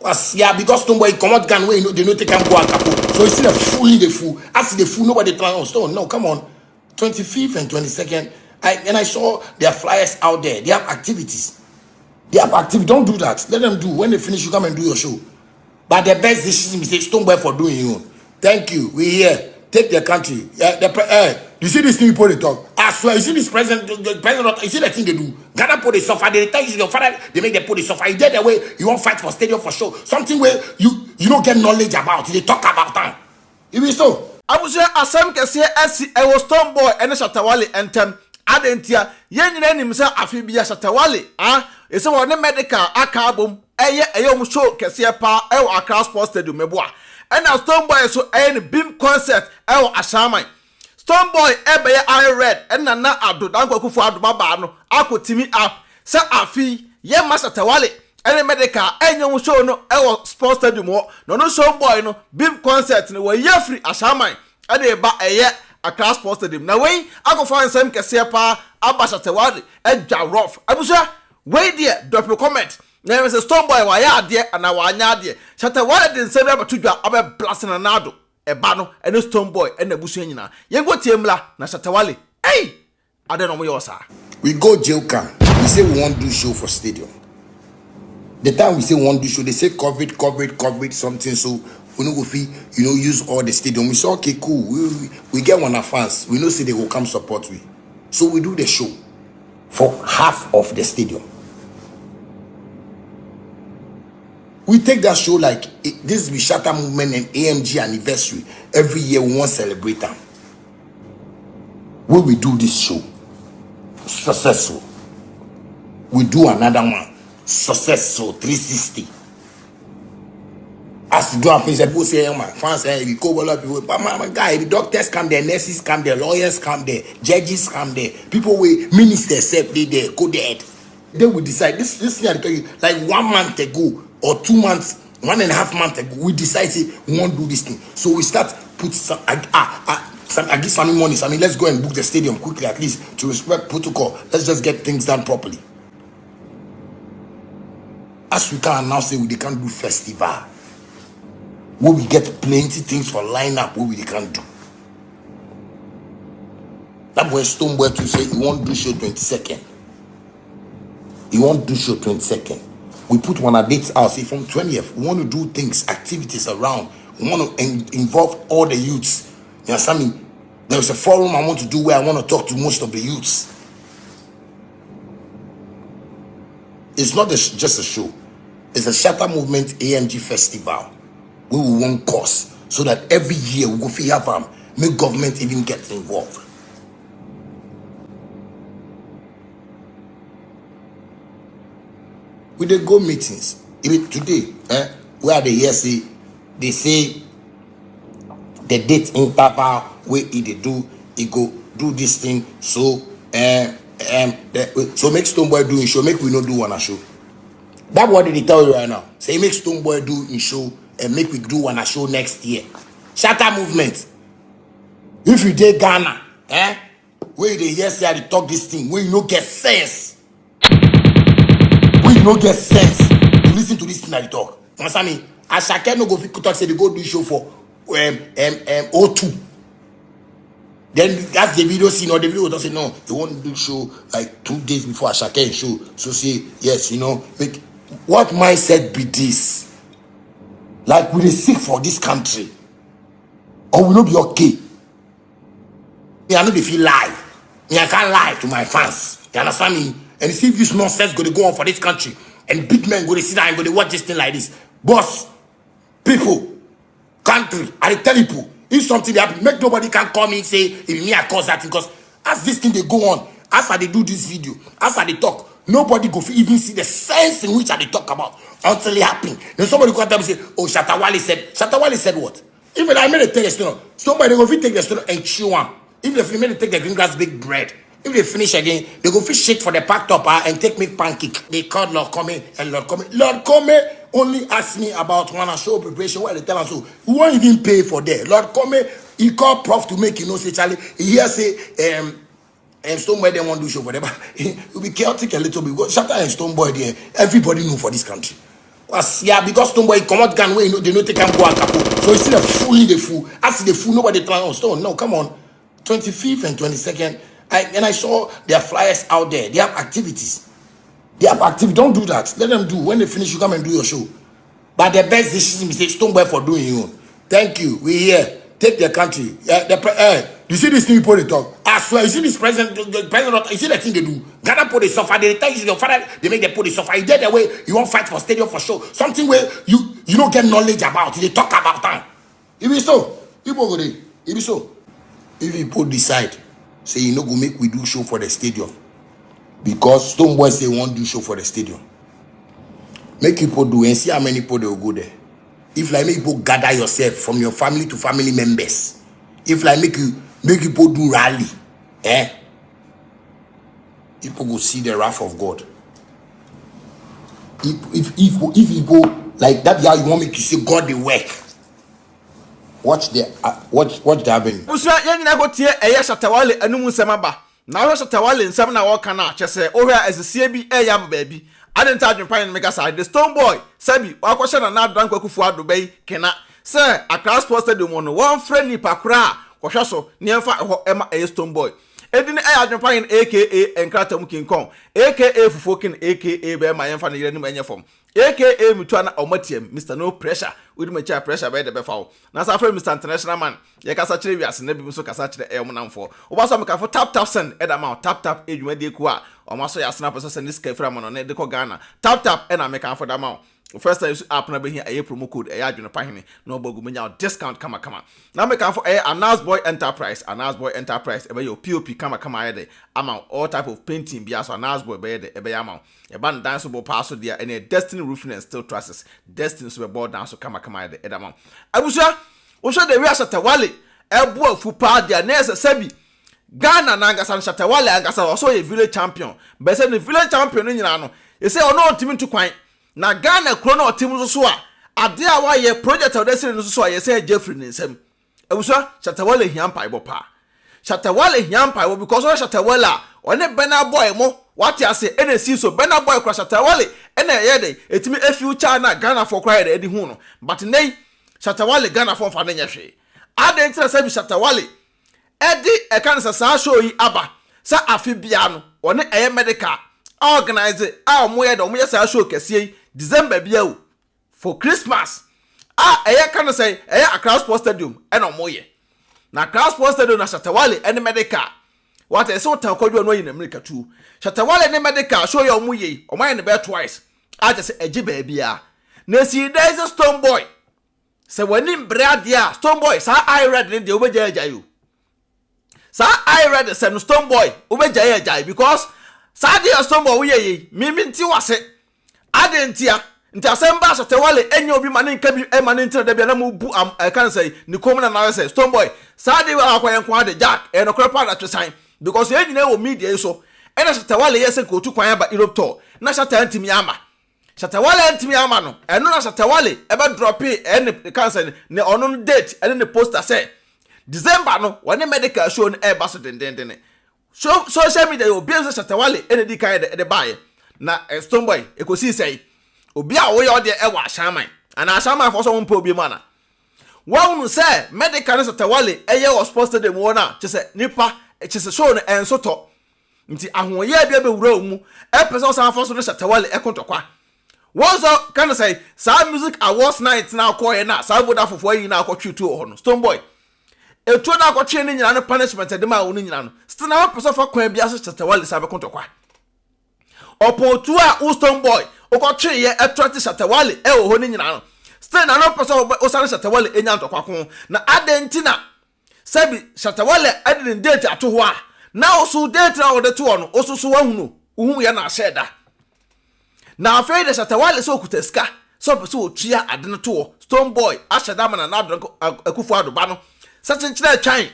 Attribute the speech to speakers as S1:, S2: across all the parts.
S1: As yeah, because Stoneboy come out gun way, they know they can go and capo. So you see the fool in the fool. As the fool, nobody trying on Stone. No, come on. 25th and 22nd. I saw their flyers out there. They have activities. Don't do that. Let them do. When they finish, you come and do your show. But the best decision is Stoneboy for doing you. Thank you. We here. Take the country. You see this thing people they talk. I swear, you see this president, you see the thing they do. Ghana put the suffer. They tell you your father, they make the put the suffer. You get the way you won't fight for stadium for show. Something where you don't get knowledge about. They talk about time. You mean so?
S2: I was here as some can say I was Stoneboy and Shatta Wale and Adentia. Yen himself Afibia Shatta Wale. It's a one medical akabum. A show can see a pa across Sports Stadium Meboa. And now Stoneboy so any beam concert Ashamai. Stoneboy ebe I read and Nana Addo danko kufu adubaba no akotimi up say afi ye Shatta Wale any medical enyo show no Sports Stadium no Stoneboy no beam concert no we free Ashamai and e ba across Sports Stadium na we akofa nsem kese pa aba Shatta Wale edwa rough abusa we there drop your comment. Now say Stoneboy wa ya ade ana wa anya ade Shatta Wale den se ba tudwa abe blasting Nana Addo eba no eno Stoneboy ena busu nyina yengo tiemla na Shatta Wale hey ade no mo yosa
S1: we go jail camp. We say we want do show for stadium. The time we say we want do show, they say COVID something, so we no go fee use all the stadium. We say okay cool, we get one of fans, we know say they will come support we, so we do the show for half of the stadium. We take that show like this is Shatta movement and AMG anniversary. Every year we want to celebrate them. When we do this show, successful. We do another one, successful, 360. As you do and things, people say, my fans say, you go a lot of people, but my guy, the doctors come there, nurses come there, lawyers come there, judges come there, people with ministers say they go there. They will decide. This year I tell you, like 1 month ago or 2 months, 1.5 months ago, we decide say we won't do this thing. So we start put some I give some money. I mean, let's go and book the stadium quickly, at least to respect protocol. Let's just get things done properly. As we can now say we can't do festival, where we get plenty things for lineup where we can't do. That boy Stoneboy to say he won't do show 22nd. He won't do show 22nd. We put one at dates out, say from 20th. We want to do things, activities around. We want to involve all the youths. You understand me? There's a forum I want to do where I want to talk to most of the youths. It's not just a show. It's a Shatta Movement AMG festival. We will want course so that every year we go have make government even get involved. We dey go meetings. Even today, where they say the date interval where they do, go do this thing. So so make Stoneboy do in show, make we not do one a show. That's what they tell you right now. Say make Stoneboy do in show and make we do one a show next year. Shatta Movement. If you dey Ghana, where they hear say they talk this thing, where you no get sense. You no get sense to listen to this thing that you talk. You understand me? Ashake no go fit talk say they go do show for O2. Then that's the video scene or the video don't say no, they won't do show like 2 days before Ashake show. So say yes, make what mindset be this? Like we dey sick for this country, or we no be okay. Me I no dey feel lie. Me I can't lie to my fans. You understand me? And see if this nonsense going to go on for this country, and big men going to sit down and going to watch this thing like this. Boss, people, country, I tell people, if something happen, make nobody can call me and say, if me I cause that thing, because as this thing they go on, as I they do this video, as I they talk, nobody go even see the sense in which I they talk about until it happen. Then somebody go up and say, oh, Shatta Wale said what? Even I made a take the stone, somebody go take the stone and chew one. Even if you made a take the green grass big bread. If they finish again, they go fish shit for the packed up and take me pancake. They called Lord Come and Lord Come. Lord Come only asked me about one show preparation where they tell us so. We won't even pay for that. Lord Come, he called Prof to make say Charlie. He here say Stoneboy they want to do show for them. It will be chaotic a little bit. Shatta and Stoneboy there. Everybody know for this country. Yeah, because Stoneboy come out gun way, they know they can go and capo. So you see the fool in the fool. I see the fool, nobody plan on Stone. No, come on. 25th and 22nd. I saw their flyers out there. They have activities. Don't do that. Let them do. When they finish, you come and do your show. But the best decision is Stoneboy for doing you. Thank you. We here. Take the country. You see these people they talk. I swear, you see this president, you see the thing they do. Ghana put the suffer. They tell you your father, they make the put the suffer. You get the way you won't fight for stadium for show. Something where you don't get knowledge about. They talk about them. If it's so, people go there. If it's so, if people decide, say you know go make we do show for the stadium. Because Stoneboy say won't do show for the stadium. Make people do and see how many people they will go there. If like make people gather yourself from your family to family members. If like make people do rally, people go see the wrath of God. If people like that, yeah, you want me to say God the work. Watch the happening.
S2: Usra yen na go tie Shatta Wale anum nsema na Shatta Wale nsema na wo kana chese ohia esesie bi yam baabi adenta adwempan me kasa the Stoneboy sabi wakwhye na Nana Addo bai kena se Accra Sports Stadium no one friend ni pakra kohwe so ne emfa ho ema Stoneboy edin adwempan aka Enkratam King Kong aka Fufokin aka be ma yemfa ne yere ni manye fom aka mutua na omatiam Mr No Pressure with my chair pressure by the befa na sa friend Mr International Man ye kasa kire wiase na bi so kasa kire monamfo obaso me ka fo tap send ed amount tap edwuma de ku a omaso ya snap so send this kafra mo no na de ko Ghana tap na me kan for da amount first time app na be here a promo code adwenepahene na obogu menya discount kama na me kan for Stoneboy Enterprise e be your pop kama ye de amount all type of painting bia so Stoneboy be de e be amount e ban dance bo pass so there and Destiny Roofing and Steel Trusses Destiny so be board down so kama ye de e da amount abusa wo so the we Shatta Wale ebu afu pa dia na sabi Ghana na angasa Shatta Wale angasa so ye village champion be say the village champion no nyina no e say ono ntimi ntu kwan na Ghana kro na otim so a ade a wa ye project of Destiny no so a ye say Jeffrey nsem abusa Shatta Wale hiampa ibo pa Shatta Wale hiampa ibo because o Shatta Wale a one bena boy mo what you say ene si so bena boy kra Shatta Wale ene ye dey etimi future na Ghana for cry dey hu no but nei Shatta Wale Ghana for fa na nya hwe ade ntina sabi Shatta Wale edi e kan sa show yi aba sa afi bia no one medical organize mo ye do mo ye sa show kese December bia o for Christmas kan say Accra Sports Stadium e no mo ye na Accra Sports Stadium na Shatta Wale ene medical what e so tan kwadwo no yi na America too Shatta Wale ene medical show ye mo ye o man ne be twice just say eji ba bia na si there is a Stoneboy say wani mbrade a Stoneboy sa I read ne de obeja you sa I read say no Stoneboy obeja because sa de Stoneboy we ye mimi nti wase adentia nti asemba Shatta Wale enye obi mane nka bi e mane nti da bia na mu bu kan say ni komuna na say Stoneboy sa de akwa kwa de jack e no kra pa da twesan because ye nyina wo media so e na Shatta Wale ye se ko tu kwan ba Europe tour na Shatta ntimi ama Shatta Wale ntimi ama no eno na Shatta Wale e ba drop e kan say ne ono date e ne poster say December no one medical show e ba so den so social media yo bi so Shatta Wale e di kan de buy na Stoneboy e ko si say obi a wo ye de e wa shaman ana shaman for so won pa obi mana wa unu say medical Shatta Wale e ye sports stadium wona che say nipa che say show no enso to nti ahoye bia be wura mu e person san for so Shatta Wale e kontokwa won so kan say sa music awards night na ko ye na sa voda fofo yi na akotwe tu ho no Stoneboy etu na akotwe ni nyina no punishment de ma wonu nyina no still na person for kwan bia so Shatta Wale sa be kontokwa opo tu a Stoneboy okotwe ye etrati Shatta Wale e ho ni nyina no still na no person o san Shatta Wale enya ntokwa ko na adentina sabi Shatta Wale adin date ato ho a na osu date na wo de to no osusu wahunu uhu ya na sheda na afei de Shatta Wale so kutaska so person otua adene to Stoneboy asheda mana na Addo akufu Addo ba no sachinkira twan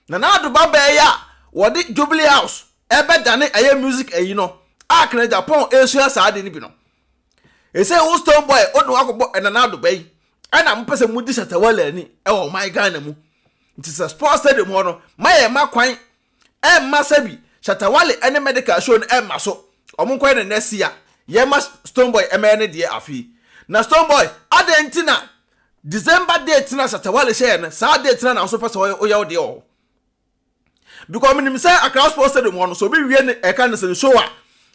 S2: na Addo ba ba ya wo de Jubilee House ebe dane aye music eyi no akene Japan esua saade ni bi no ese wo Stoneboy odo akobo Nana Addo bai ana mpese mudi Shatta Wale ani e wo my Ghana mu nti se sports stadium ho no maye makwan e masabi Shatta Wale ene medical show no e maso omo nkwan ne next year yema Stoneboy emene de afi na Stoneboy adentina December date na Shatta Wale share na sa date na so pese oya de o because minim say across posted dem one so be wie ne e kan se show a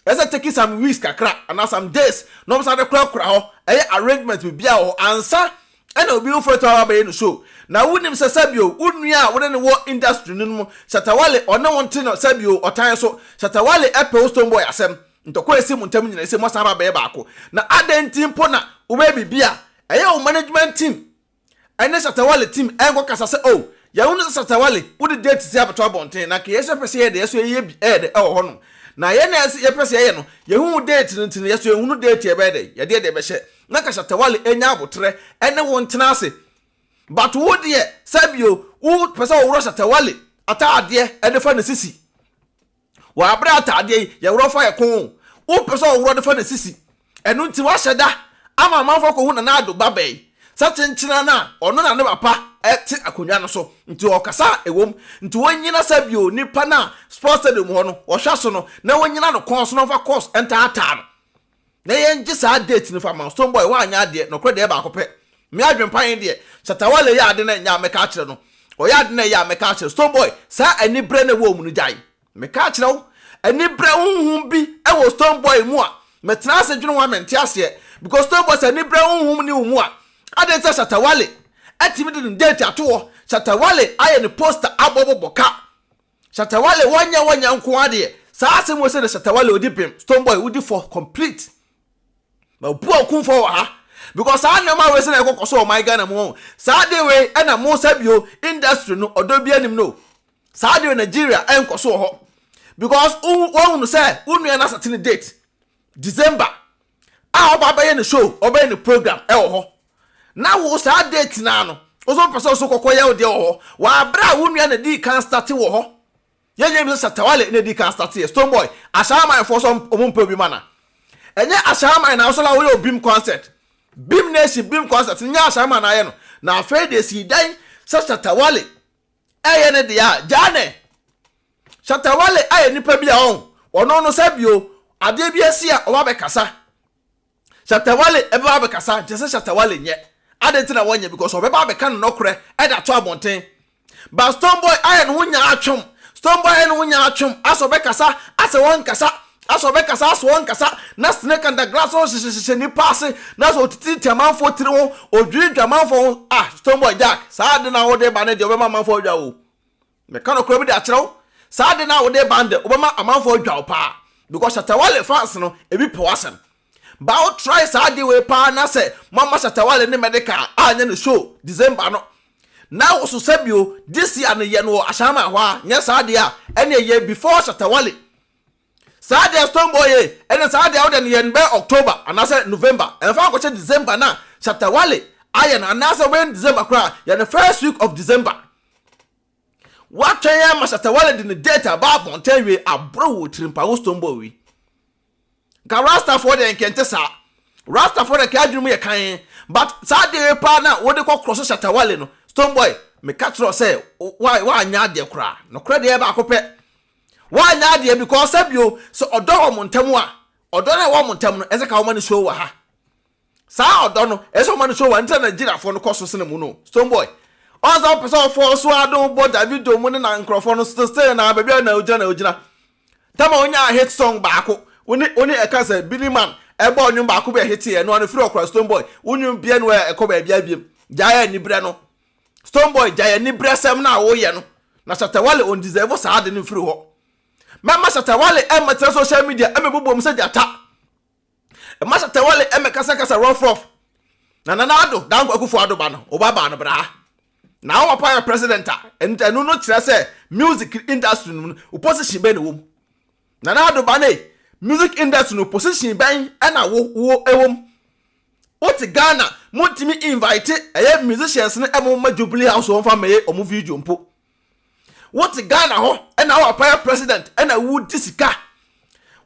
S2: ese take some weeks kakra and some days no say de kra ho arrangement be bia ho ansa ena obi wo foto aba no show na wonim se sabio unua wo ne wo industry no mo Shatta Wale ona wonte no sabio otan so Shatta Wale epe Stoneboy asem ntoko esi muntam nyina esi mo sama ba baako na adenti mpo na wo be bibia o management team ene Shatta Wale team engo kasa se oh ya wonu Shatta Wale wo de date si abeto abonten na ke yeso pese ye de yeso ye bi de ho no na ye na ye pese ye no ye hu date ntin yeso ye hu date ye be de ye de be hye na ka Shatta Wale enya abotre ene won tena ase but wo de sabio wo pese wo ro Shatta Wale ataade ene fa na sisi wa abra ataade ye ro fa ye kon wo pese wo ro de fa na sisi enu nti wa hyeda ama manfo ko hu na Addo babai satenchina na ono na ne papa eti akonwa no so nti okasa ewom nti wonyina sabio nipa na sports stadium ho no ohwa so no na wonyina no kon so no fa course enta ata no na yengi sa date ni fa man Stoneboy wa anya de no kro de ba akopɛ me adwempan de Shatta Wale ya de na nya meka kire no o ya de na ya meka kire Stoneboy sa ani bre na wo mu no jai meka kire wo ani bre hunhum bi e wo Stoneboy mu a metena se dwene wa mente ase because Stoneboy sa ani bre hunhum ni wo mu a adenta Shatta Wale atimi de date ato Shatta Wale aye ne poster aboboboka Shatta Wale wanya nko ade saa asem wo se de Shatta Wale odi pem Stoneboy odi for complete ma bu okun for ha because saa no ma we se na ekokoso o my Ghana mo saa de we e na mo sabio industry no odo bia nim no saa de Nigeria enkoso ho because won say unu na certain date December a oba ye ne show oba ye ne program e ho na wo sa date na no ozo pese so kokoye ode ho wa bra wonua na di kan start wo ho yenye mi Shatta Wale na di kan start Stoneboy asama for some omumpa bi mana enye asama na so la wo bim concert bim nation bim concert nya asama na ye no na afa de si dan Shatta Wale eye ne dia jane Shatta Wale aye nipa bi a ono no sabio ade bi asi a oba be kasa Shatta Wale ebe ba be kasa je Shatta Wale nye adentina wonye because obeba be kan no kore e da to abonten but Stoneboy aye no nya atwom Stoneboy aye no nya atwom aso be kasa ase won kasa aso be kasa aso won kasa na snake and the glass on shishishishini ni pass na so titi tamanfo tiri won odwi dwamanfo Stoneboy jack saa de na wo de ba ne de obema manfo odwa o me kan no kore bi de akyerɛw saa de na wo de ba de obema amanfo odwa o pa because Shatta Wale fans no ebi pe wasem ba o try sa de we pa na se mama Shatta Wale ne medical anya no show December no na wo so sabio this year no ye no ashama ho a nya sa de a ene ye before Shatta Wale sa de Stoneboy ene sa de wo de ye be October and say November and fa ko che December na Shatta Wale aya na say when December kra ye the first week of December what time Shatta Wale de data ba bon ten we abro wo trimpa wo Stoneboy we ka Rasta for the enkente sa Rasta for the kadwum ye kan but sa de pa na wo de cross Shatta Wale no Stoneboy me catch say why anya de kra no kra de ba akopɛ why anya de because sabio so odo wo montam a odo na wo montam no ese ka wo man show wa ha sa odo no ese wo man show wa nta Nigeria for no koso sene mu no Stoneboy ozo person for so ado bo David do mu na nkrofo no stay na bebia na ojina tama onya hit song baako oni eka say Billy Man ebe onyu baako be hit e no an free okra Stoneboy onyu bia no e ko ba bia biem jaya ni bre no Stoneboy jaya ni bre sem na wo ye no na Shatta Wale on deserve sa de ni free ho mama Shatta Wale e matra social media e mebobom se jata e ma Shatta Wale e me kasa rough na Nana Addo dan kwakufu Addo ba no obaba no bra na wo pa president enu no kire say music industry no opposition be ne wo Nana Addo ba ne music industry no position ban na wo ewom oti Ghana montimi invite musicians ne ma Jubilee House on fa meye omu video mpo woti Ghana ho na our president na wo disika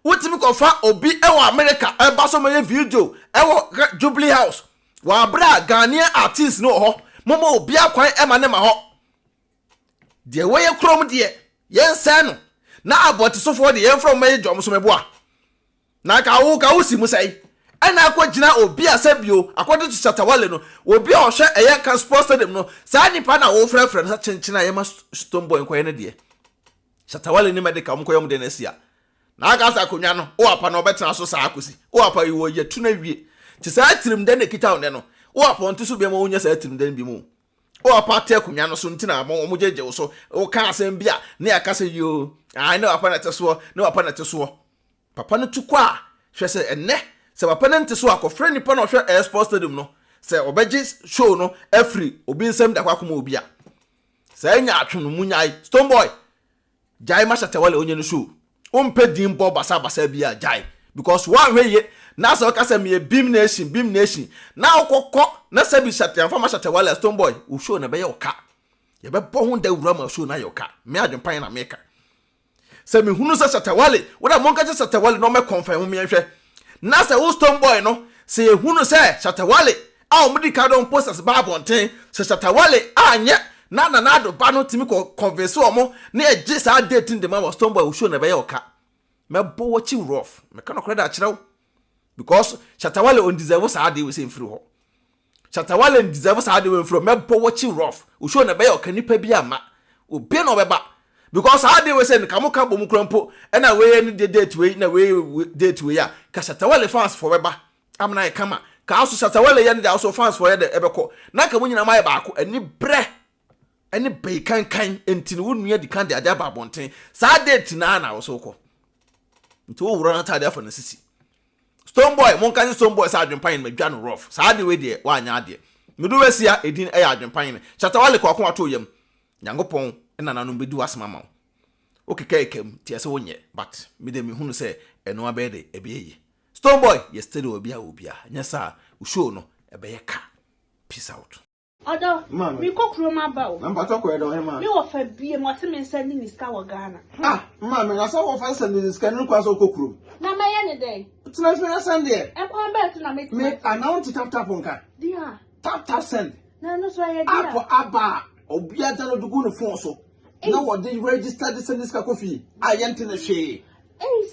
S2: wotimi ko fa obi America ba so meye video Jubilee House wa bra Ghanaian artist no ho momo obi akwan ma ne ma ho de we krom de yen se no na aboti so for de yen from meye jom so meboa na ka wo si mu sai ana akogina obi asabio according to Shatta Wale no obi a ohwe eye ka sports stadium no saa nipa na wo frɛfrɛ no chenchena ye ma Stoneboy nkoye ne de Shatta Wale ni medical mkoye mu de na sia na aka sa akonwa no wo apa na obetena so saa akosi wo apa yi wo ye tu na wie ti saa tirim de na kita one no wo apa onto so bi ma wonya saa tirim de bi mu wo apa te akonwa no so ntina mo jeje wo so wo ka asem bia na ya ka se yo ai na apa na te so na apa na te so papa no tukwa hwe se enne se papa no nte so akofre nipa na hwe sports stadium no se obeje show no every obi nsem da kwakoma obi a se anya atwenu munyai Stoneboy jai ma Shatta Wale onye no show umpe dimbo basa bia jai because one way ye na so ka se me beam nation na okokọ na se bi Shatta ma Shatta Wale Stoneboy wo show na be ye oka ye be bo hu da wura ma show na ye oka me adwempan na meka se me hunu se Shatta Wale wona monka se Shatta Wale no me confirm me hwe na se wo Stoneboy no se ye hunu se Shatta Wale a o mudi ka don posters ba bonten se Shatta Wale anya Nana Addo ba no timi convince omo na eje sa date in the man was Stoneboy show na be ye oka me bo wachi rough me ka no kreda akiraw because Shatta Wale on deserve sa ade we say mfiri ho Shatta Wale deserve sa ade we mfiri me bo wachi rough show na be ye oka nipa bi ama obi no be ba because ade we say nka mo ka bom krampo e na we ni date we na we date we ya ka Shatta Wale fans for we ba amna e kama ka aso Shatta Wale ya ni also fans for ye de ebeko na ka mo nyina ma ye baako ani bre any bay kan enti no wonu di kan de ade ba bonten saa date na wo so ko nti wo wura na tade afa na sisi Stoneboy mon kan Stoneboy saa adwempan na madwa no rough saa de we de wa anya ade medu wesia edin e ya adwempan Shatta Wale ko akon ato yam nyankopon na nanu bedu asema ma okeka ekem ti ase wonye but me de me hunu se eno abede ebeyi Stoneboy yesterday obia nya sa wo show no ebeye ka peace out
S3: Addo, mi kokro ma ba o.
S2: Namba to ko edo he ma.
S3: Mi wo fa bie mo se me send ni ska wo Ghana.
S2: Ma me na so wo fa send ni ska ni kwa so kokro.
S3: Na me ye ne den.
S2: Tina fi send there.
S3: E kwa bet na me.
S2: Me announce tap nka.
S3: Dia.
S2: Tap send.
S3: Na no so ye dia.
S2: Apo aba obia da no dugu no phone so. Na wo dey register the send ska kofi. Ayente na hwe.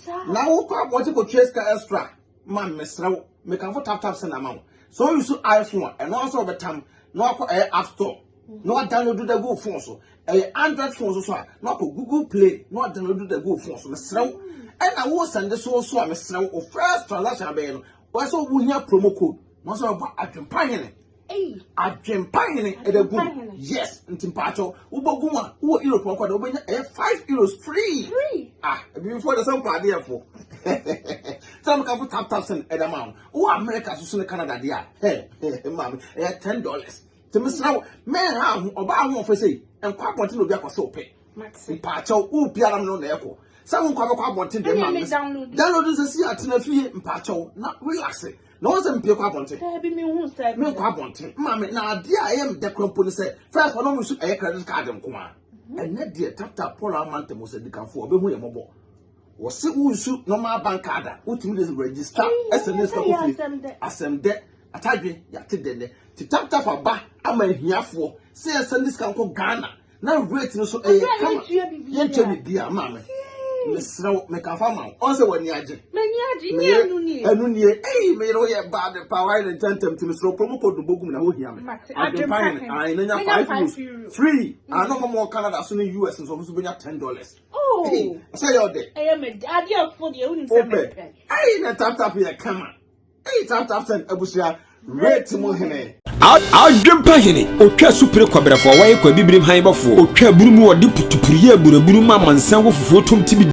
S3: Sir.
S2: Na wo kwa mo ti ko trace extra. Ma me sraw. Me kan for tap send amount. So you so iPhone and also betam no app store no download the go phone so Android phone so no Google Play no download the go phone so mesrew and I will send this so mesrew o first transaction be no we so we hear promo code no so ba adwempan hene e the go yes ntimpacho wo bogu a wo Europe kwa da wo benya €5 free before the some party for some can put tap send at amount wo America so Canada dia mama $10 to miss now men ha oba ho for say enkwa bonte no bi akwaso pe mpacho wo biara no na eko some kwa kwa bonte de man download this see atena fie mpacho na relax no one say mpie kwa bonte
S3: bi mi hu say
S2: me kwa bonte mama na ade a am de krompo ni say first for no musu credit card nko a ene de tap pola amount mo say dikanfo obehu ye mobo wo se unsu normal bank card utimi de register SMS ka kofi asem atadwe ya tedene ti tap aba ama hiafo se send this kan ko Ghana na rate no so kama yenche bi bia mama mesraw me ka fa ma on se wani age
S3: ni anu ni
S2: me ro ye bad power and tentem ti mesraw promo code bogum na ho hia me adempan ai na nya €5 free ano mo Canada so ni US so so benya $10 say your day
S3: me ade afo de uni se me
S2: na tap ya kama tap send abusia rate mo hene
S4: adwempahene otwa supre kwabrafo waye kwa bibrim han bafo otwa burumu wode putupuriye buraburu ma mansan wo fufuo tom tibi